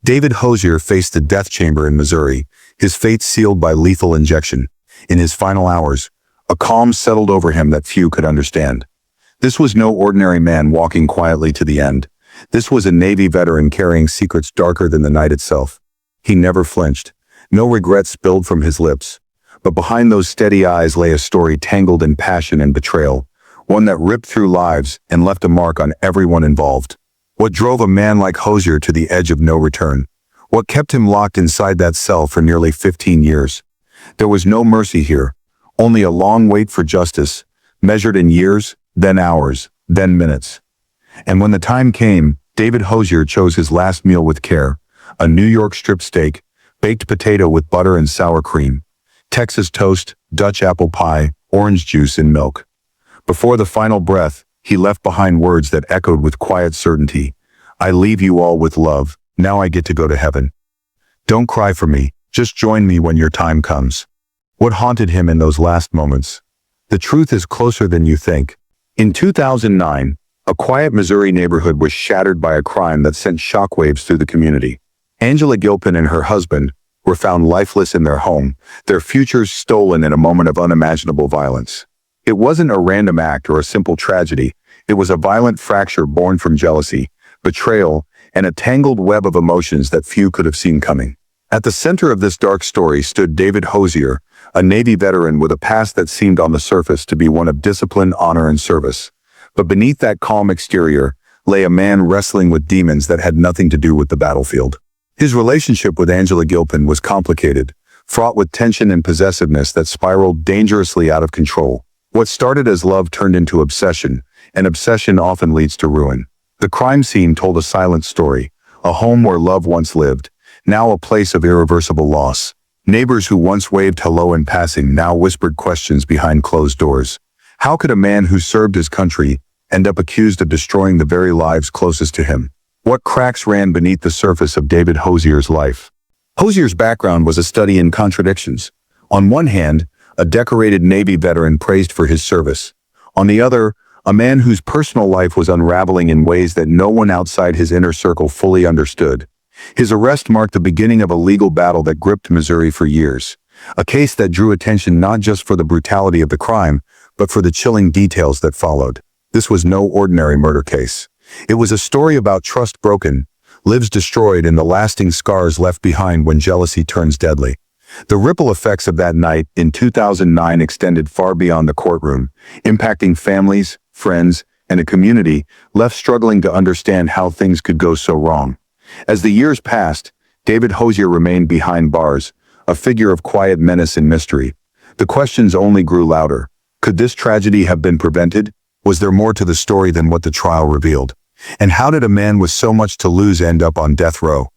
David Hosier faced the death chamber in Missouri, his fate sealed by lethal injection. In his final hours, a calm settled over him that few could understand. This was no ordinary man walking quietly to the end. This was a Navy veteran carrying secrets darker than the night itself. He never flinched. No regret spilled from his lips. But behind those steady eyes lay a story tangled in passion and betrayal, one that ripped through lives and left a mark on everyone involved. What drove a man like Hosier to the edge of no return? What kept him locked inside that cell for nearly 15 years? There was no mercy here, only a long wait for justice, measured in years, then hours, then minutes. And when the time came, David Hosier chose his last meal with care, a New York strip steak, baked potato with butter and sour cream, Texas toast, Dutch apple pie, orange juice and milk. Before the final breath, he left behind words that echoed with quiet certainty. I leave you all with love, now I get to go to heaven. Don't cry for me, just join me when your time comes. What haunted him in those last moments? The truth is closer than you think. In 2009, a quiet Missouri neighborhood was shattered by a crime that sent shockwaves through the community. Angela Gilpin and her husband were found lifeless in their home, their futures stolen in a moment of unimaginable violence. It wasn't a random act or a simple tragedy. It was a violent fracture born from jealousy, betrayal, and a tangled web of emotions that few could have seen coming. At the center of this dark story stood David Hosier, a Navy veteran with a past that seemed on the surface to be one of discipline, honor, and service. But beneath that calm exterior lay a man wrestling with demons that had nothing to do with the battlefield. His relationship with Angela Gilpin was complicated, fraught with tension and possessiveness that spiraled dangerously out of control. What started as love turned into obsession, and obsession often leads to ruin. The crime scene told a silent story, a home where love once lived, now a place of irreversible loss. Neighbors who once waved hello in passing now whispered questions behind closed doors. How could a man who served his country end up accused of destroying the very lives closest to him? What cracks ran beneath the surface of David Hosier's life? Hosier's background was a study in contradictions. On one hand, a decorated Navy veteran praised for his service. On the other, a man whose personal life was unraveling in ways that no one outside his inner circle fully understood. His arrest marked the beginning of a legal battle that gripped Missouri for years. A case that drew attention not just for the brutality of the crime, but for the chilling details that followed. This was no ordinary murder case. It was a story about trust broken, lives destroyed, and the lasting scars left behind when jealousy turns deadly. The ripple effects of that night in 2009 extended far beyond the courtroom, impacting families, friends, and a community left struggling to understand how things could go so wrong. As the years passed, David Hosier remained behind bars, a figure of quiet menace and mystery. The questions only grew louder. Could this tragedy have been prevented? Was there more to the story than what the trial revealed? And how did a man with so much to lose end up on death row?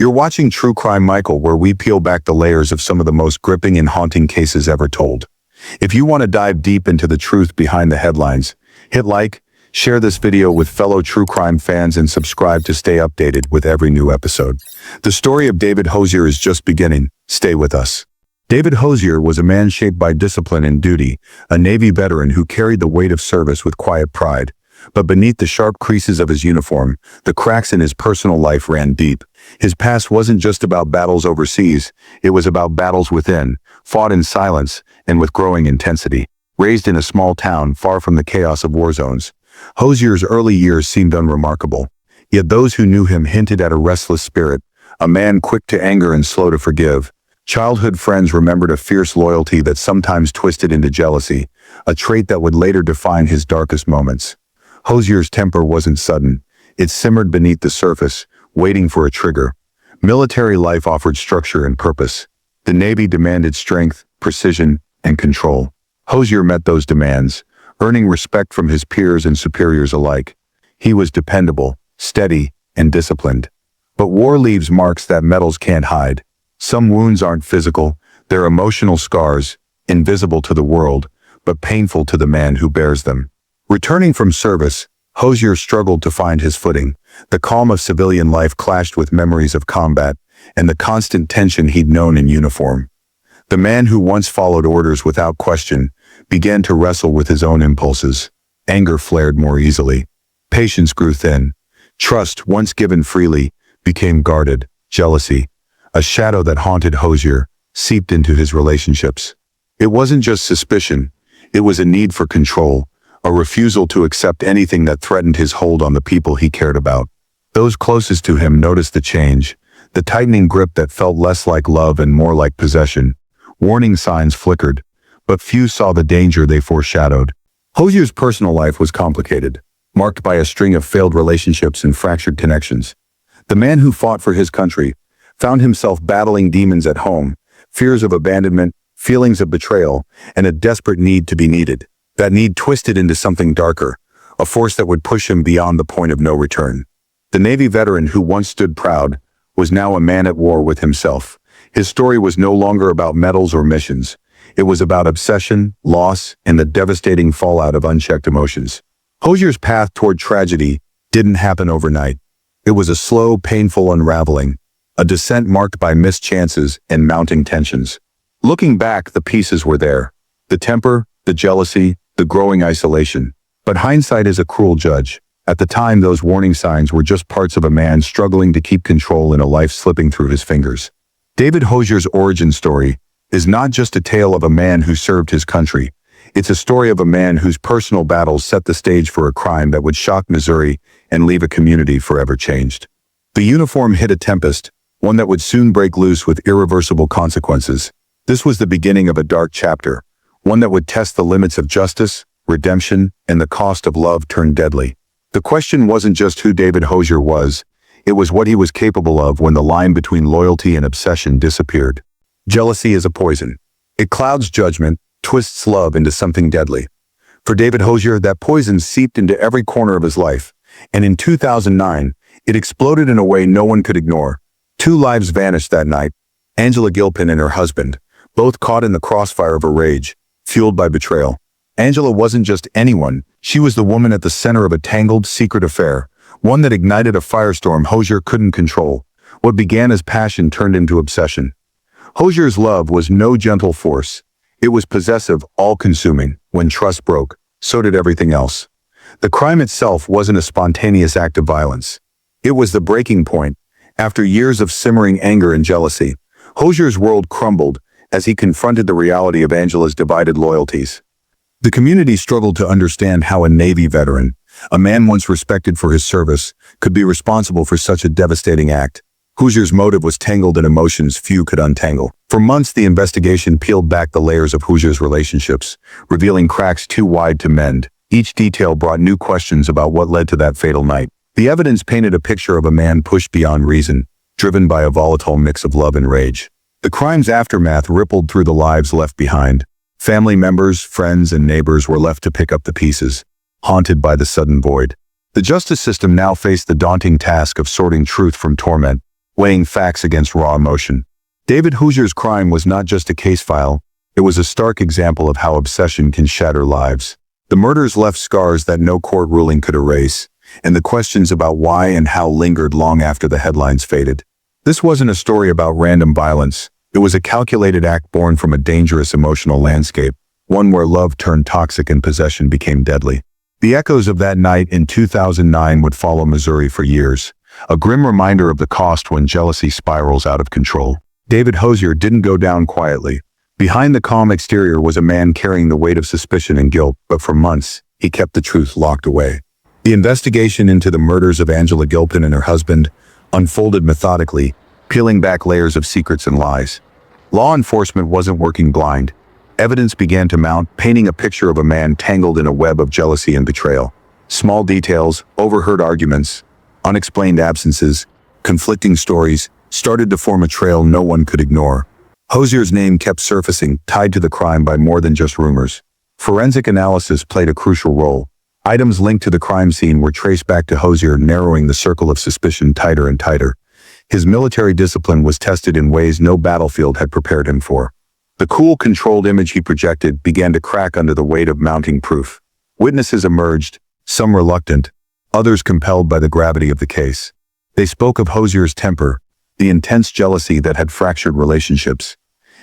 You're watching True Crime Michael, where we peel back the layers of some of the most gripping and haunting cases ever told. If you want to dive deep into the truth behind the headlines, hit like, share this video with fellow true crime fans, and subscribe to stay updated with every new episode. The story of David Hosier is just beginning. Stay with us. David Hosier was a man shaped by discipline and duty, a Navy veteran who carried the weight of service with quiet pride. But beneath the sharp creases of his uniform, the cracks in his personal life ran deep. His past wasn't just about battles overseas, it was about battles within, fought in silence and with growing intensity. Raised in a small town far from the chaos of war zones, Hosier's early years seemed unremarkable. Yet those who knew him hinted at a restless spirit, a man quick to anger and slow to forgive. Childhood friends remembered a fierce loyalty that sometimes twisted into jealousy, a trait that would later define his darkest moments. Hosier's temper wasn't sudden. It simmered beneath the surface, waiting for a trigger. Military life offered structure and purpose. The Navy demanded strength, precision, and control. Hosier met those demands, earning respect from his peers and superiors alike. He was dependable, steady, and disciplined. But war leaves marks that metals can't hide. Some wounds aren't physical, they're emotional scars, invisible to the world, but painful to the man who bears them. Returning from service, Hosier struggled to find his footing. The calm of civilian life clashed with memories of combat and the constant tension he'd known in uniform. The man who once followed orders without question began to wrestle with his own impulses. Anger flared more easily. Patience grew thin. Trust, once given freely, became guarded, jealousy, a shadow that haunted Hosier, seeped into his relationships. It wasn't just suspicion, it was a need for control, a refusal to accept anything that threatened his hold on the people he cared about. Those closest to him noticed the change, the tightening grip that felt less like love and more like possession. Warning signs flickered, but few saw the danger they foreshadowed. Hosier's personal life was complicated, marked by a string of failed relationships and fractured connections. The man who fought for his country found himself battling demons at home, fears of abandonment, feelings of betrayal, and a desperate need to be needed. That need twisted into something darker, a force that would push him beyond the point of no return. The Navy veteran who once stood proud was now a man at war with himself. His story was no longer about medals or missions. It was about obsession, loss, and the devastating fallout of unchecked emotions. Hosier's path toward tragedy didn't happen overnight. It was a slow, painful unraveling, a descent marked by missed chances and mounting tensions. Looking back, the pieces were there. The temper, the jealousy, the growing isolation. But hindsight is a cruel judge. At the time, those warning signs were just parts of a man struggling to keep control in a life slipping through his fingers. David Hosier's origin story is not just a tale of a man who served his country. It's a story of a man whose personal battles set the stage for a crime that would shock Missouri and leave a community forever changed. The uniform hit a tempest, one that would soon break loose with irreversible consequences. This was the beginning of a dark chapter, one that would test the limits of justice, redemption, and the cost of love turned deadly. The question wasn't just who David Hosier was, it was what he was capable of when the line between loyalty and obsession disappeared. Jealousy is a poison. It clouds judgment, twists love into something deadly. For David Hosier, that poison seeped into every corner of his life, and in 2009, it exploded in a way no one could ignore. 2 lives vanished that night, Angela Gilpin and her husband, both caught in the crossfire of a rage, fueled by betrayal. Angela wasn't just anyone, she was the woman at the center of a tangled, secret affair, one that ignited a firestorm Hosier couldn't control. What began as passion turned into obsession. Hosier's love was no gentle force. It was possessive, all-consuming. When trust broke, so did everything else. The crime itself wasn't a spontaneous act of violence. It was the breaking point. After years of simmering anger and jealousy, Hosier's world crumbled as he confronted the reality of Angela's divided loyalties. The community struggled to understand how a Navy veteran, a man once respected for his service, could be responsible for such a devastating act. Hosier's motive was tangled in emotions few could untangle. For months, the investigation peeled back the layers of Hosier's relationships, revealing cracks too wide to mend. Each detail brought new questions about what led to that fatal night. The evidence painted a picture of a man pushed beyond reason, driven by a volatile mix of love and rage. The crime's aftermath rippled through the lives left behind. Family members, friends, and neighbors were left to pick up the pieces, haunted by the sudden void. The justice system now faced the daunting task of sorting truth from torment, weighing facts against raw emotion. David Hosier's crime was not just a case file, it was a stark example of how obsession can shatter lives. The murders left scars that no court ruling could erase, and the questions about why and how lingered long after the headlines faded. This wasn't a story about random violence. It was a calculated act born from a dangerous emotional landscape, one where love turned toxic and possession became deadly. The echoes of that night in 2009 would follow Missouri for years, a grim reminder of the cost when jealousy spirals out of control. David Hosier didn't go down quietly. Behind the calm exterior was a man carrying the weight of suspicion and guilt, but for months, he kept the truth locked away. The investigation into the murders of Angela Gilpin and her husband unfolded methodically, peeling back layers of secrets and lies. Law enforcement wasn't working blind. Evidence began to mount, painting a picture of a man tangled in a web of jealousy and betrayal. Small details, overheard arguments, unexplained absences, conflicting stories started to form a trail no one could ignore. Hosier's name kept surfacing, tied to the crime by more than just rumors. Forensic analysis played a crucial role. Items linked to the crime scene were traced back to Hosier, narrowing the circle of suspicion tighter and tighter. His military discipline was tested in ways no battlefield had prepared him for. The cool, controlled image he projected began to crack under the weight of mounting proof. Witnesses emerged, some reluctant, others compelled by the gravity of the case. They spoke of Hosier's temper, the intense jealousy that had fractured relationships,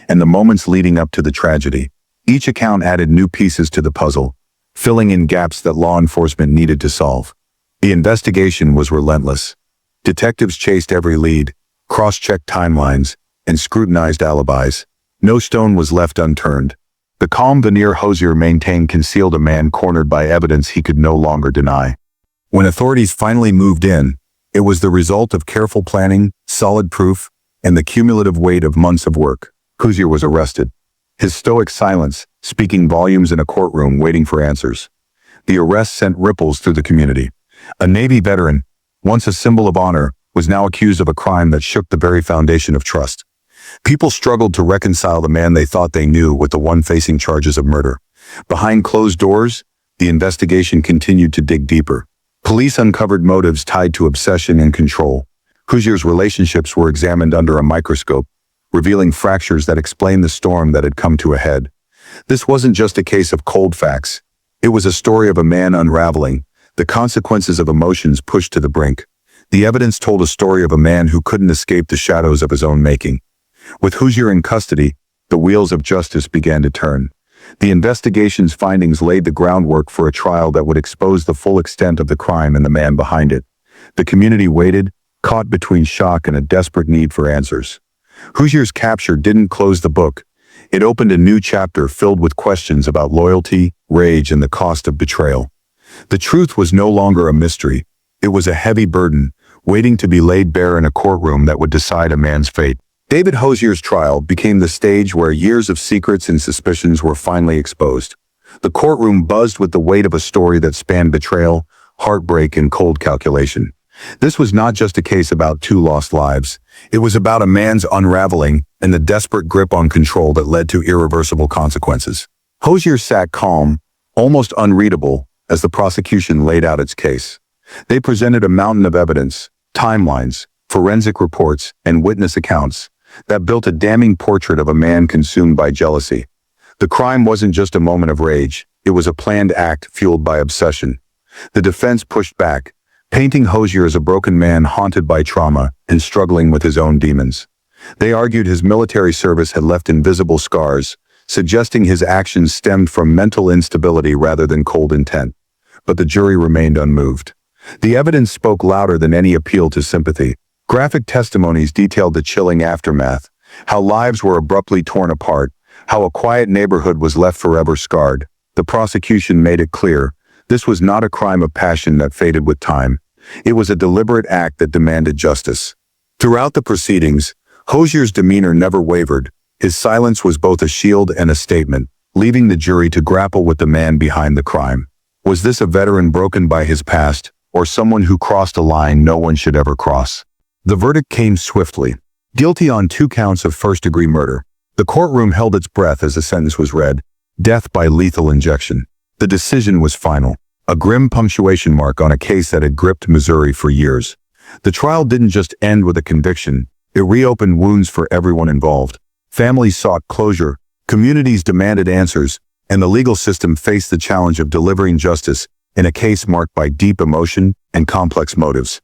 and the moments leading up to the tragedy. Each account added new pieces to the puzzle, filling in gaps that law enforcement needed to solve. The investigation was relentless. Detectives chased every lead, cross-checked timelines, and scrutinized alibis. No stone was left unturned. The calm veneer Hosier maintained concealed a man cornered by evidence he could no longer deny. When authorities finally moved in, it was the result of careful planning, solid proof, and the cumulative weight of months of work. Hosier was arrested. His stoic silence, speaking volumes in a courtroom waiting for answers. The arrest sent ripples through the community. A Navy veteran, once a symbol of honor, was now accused of a crime that shook the very foundation of trust. People struggled to reconcile the man they thought they knew with the one facing charges of murder. Behind closed doors, the investigation continued to dig deeper. Police uncovered motives tied to obsession and control. Hosier's relationships were examined under a microscope, revealing fractures that explained the storm that had come to a head. This wasn't just a case of cold facts. It was a story of a man unraveling, the consequences of emotions pushed to the brink. The evidence told a story of a man who couldn't escape the shadows of his own making. With Hosier in custody, the wheels of justice began to turn. The investigation's findings laid the groundwork for a trial that would expose the full extent of the crime and the man behind it. The community waited, caught between shock and a desperate need for answers. Hosier's capture didn't close the book. It opened a new chapter filled with questions about loyalty, rage, and the cost of betrayal. The truth was no longer a mystery. It was a heavy burden, waiting to be laid bare in a courtroom that would decide a man's fate. David Hosier's trial became the stage where years of secrets and suspicions were finally exposed. The courtroom buzzed with the weight of a story that spanned betrayal, heartbreak, and cold calculation. This was not just a case about two lost lives. It was about a man's unraveling and the desperate grip on control that led to irreversible consequences. Hosier sat calm, almost unreadable, as the prosecution laid out its case. They presented a mountain of evidence, timelines, forensic reports, and witness accounts that built a damning portrait of a man consumed by jealousy. The crime wasn't just a moment of rage, it was a planned act fueled by obsession. The defense pushed back, painting Hosier as a broken man haunted by trauma and struggling with his own demons. They argued his military service had left invisible scars, suggesting his actions stemmed from mental instability rather than cold intent. But the jury remained unmoved. The evidence spoke louder than any appeal to sympathy. Graphic testimonies detailed the chilling aftermath, how lives were abruptly torn apart, how a quiet neighborhood was left forever scarred. The prosecution made it clear, this was not a crime of passion that faded with time. It was a deliberate act that demanded justice. Throughout the proceedings, Hosier's demeanor never wavered. His silence was both a shield and a statement, leaving the jury to grapple with the man behind the crime. Was this a veteran broken by his past, or someone who crossed a line no one should ever cross? The verdict came swiftly. Guilty on 2 counts of first-degree murder. The courtroom held its breath as the sentence was read. Death by lethal injection. The decision was final, a grim punctuation mark on a case that had gripped Missouri for years. The trial didn't just end with a conviction, it reopened wounds for everyone involved. Families sought closure, communities demanded answers, and the legal system faced the challenge of delivering justice in a case marked by deep emotion and complex motives.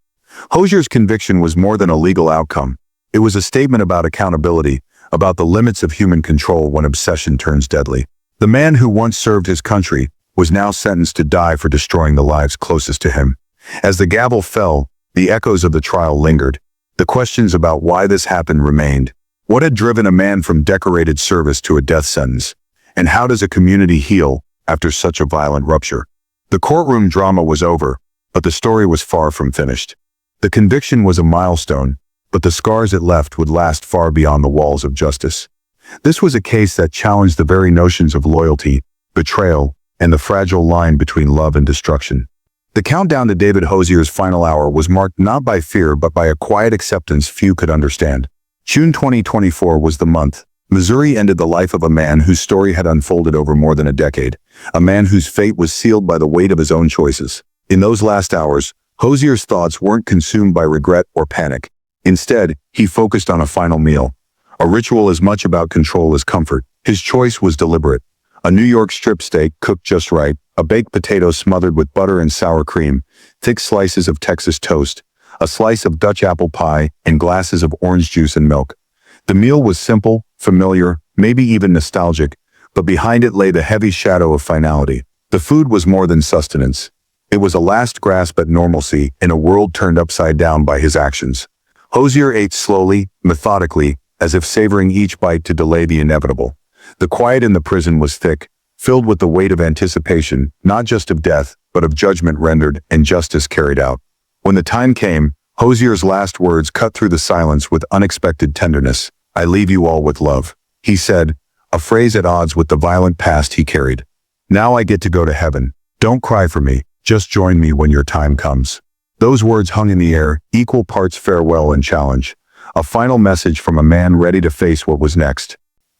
Hosier's conviction was more than a legal outcome. It was a statement about accountability, about the limits of human control when obsession turns deadly. The man who once served his country was now sentenced to die for destroying the lives closest to him. As the gavel fell, the echoes of the trial lingered. The questions about why this happened remained. What had driven a man from decorated service to a death sentence? And how does a community heal after such a violent rupture? The courtroom drama was over, but the story was far from finished. The conviction was a milestone, but the scars it left would last far beyond the walls of justice. This was a case that challenged the very notions of loyalty, betrayal, and the fragile line between love and destruction. The countdown to David Hosier's final hour was marked not by fear but by a quiet acceptance few could understand. June 2024 was the month. Missouri ended the life of a man whose story had unfolded over more than a decade, a man whose fate was sealed by the weight of his own choices. In those last hours, Hosier's thoughts weren't consumed by regret or panic. Instead, he focused on a final meal, a ritual as much about control as comfort. His choice was deliberate. A New York strip steak cooked just right, a baked potato smothered with butter and sour cream, thick slices of Texas toast, a slice of Dutch apple pie, and glasses of orange juice and milk. The meal was simple, familiar, maybe even nostalgic, but behind it lay the heavy shadow of finality. The food was more than sustenance. It was a last grasp at normalcy in a world turned upside down by his actions. Hosier ate slowly, methodically, as if savoring each bite to delay the inevitable. The quiet in the prison was thick, filled with the weight of anticipation, not just of death, but of judgment rendered and justice carried out. When the time came, Hosier's last words cut through the silence with unexpected tenderness. "I leave you all with love," he said, a phrase at odds with the violent past he carried. "Now I get to go to heaven. Don't cry for me, just join me when your time comes." Those words hung in the air, equal parts farewell and challenge, a final message from a man ready to face what was next.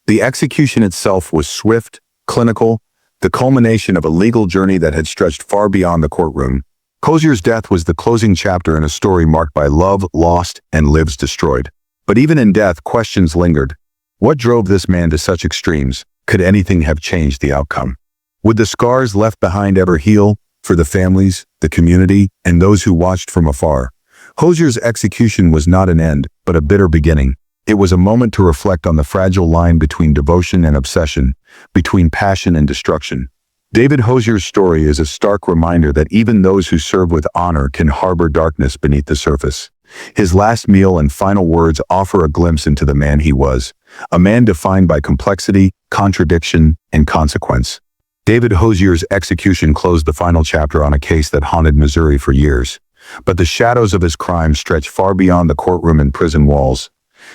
The execution itself was swift, clinical, the culmination of a legal journey that had stretched far beyond the courtroom. Hosier's death was the closing chapter in a story marked by love lost and lives destroyed. But even in death, questions lingered. What drove this man to such extremes? Could anything have changed the outcome? Would the scars left behind ever heal for the families, the community, and those who watched from afar? Hosier's execution was not an end, but a bitter beginning. It was a moment to reflect on the fragile line between devotion and obsession, between passion and destruction. David Hosier's story is a stark reminder that even those who serve with honor can harbor darkness beneath the surface. His last meal and final words offer a glimpse into the man he was, a man defined by complexity, contradiction, and consequence. David Hosier's execution closed the final chapter on a case that haunted Missouri for years. But the shadows of his crime stretch far beyond the courtroom and prison walls.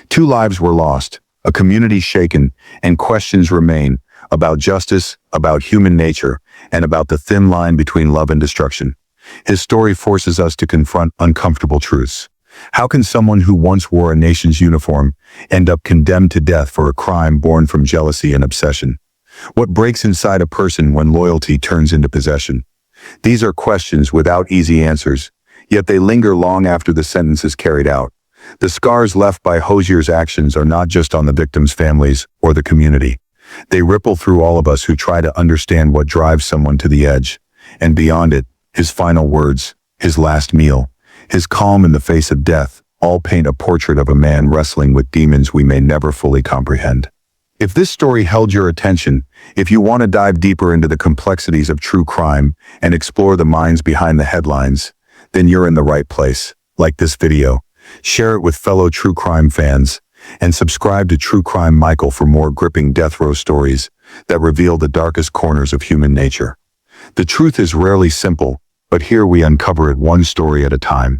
2 lives were lost, a community shaken, and questions remain about justice, about human nature, and about the thin line between love and destruction. His story forces us to confront uncomfortable truths. How can someone who once wore a nation's uniform end up condemned to death for a crime born from jealousy and obsession? What breaks inside a person when loyalty turns into possession? These are questions without easy answers, yet they linger long after the sentence is carried out. The scars left by Hosier's actions are not just on the victims' families or the community. They ripple through all of us who try to understand what drives someone to the edge. And beyond it, his final words, his last meal, his calm in the face of death, all paint a portrait of a man wrestling with demons we may never fully comprehend. If this story held your attention, if you want to dive deeper into the complexities of true crime and explore the minds behind the headlines, then you're in the right place. Like this video, share it with fellow true crime fans, and subscribe to True Crime Michael for more gripping death row stories that reveal the darkest corners of human nature. The truth is rarely simple, but here we uncover it one story at a time.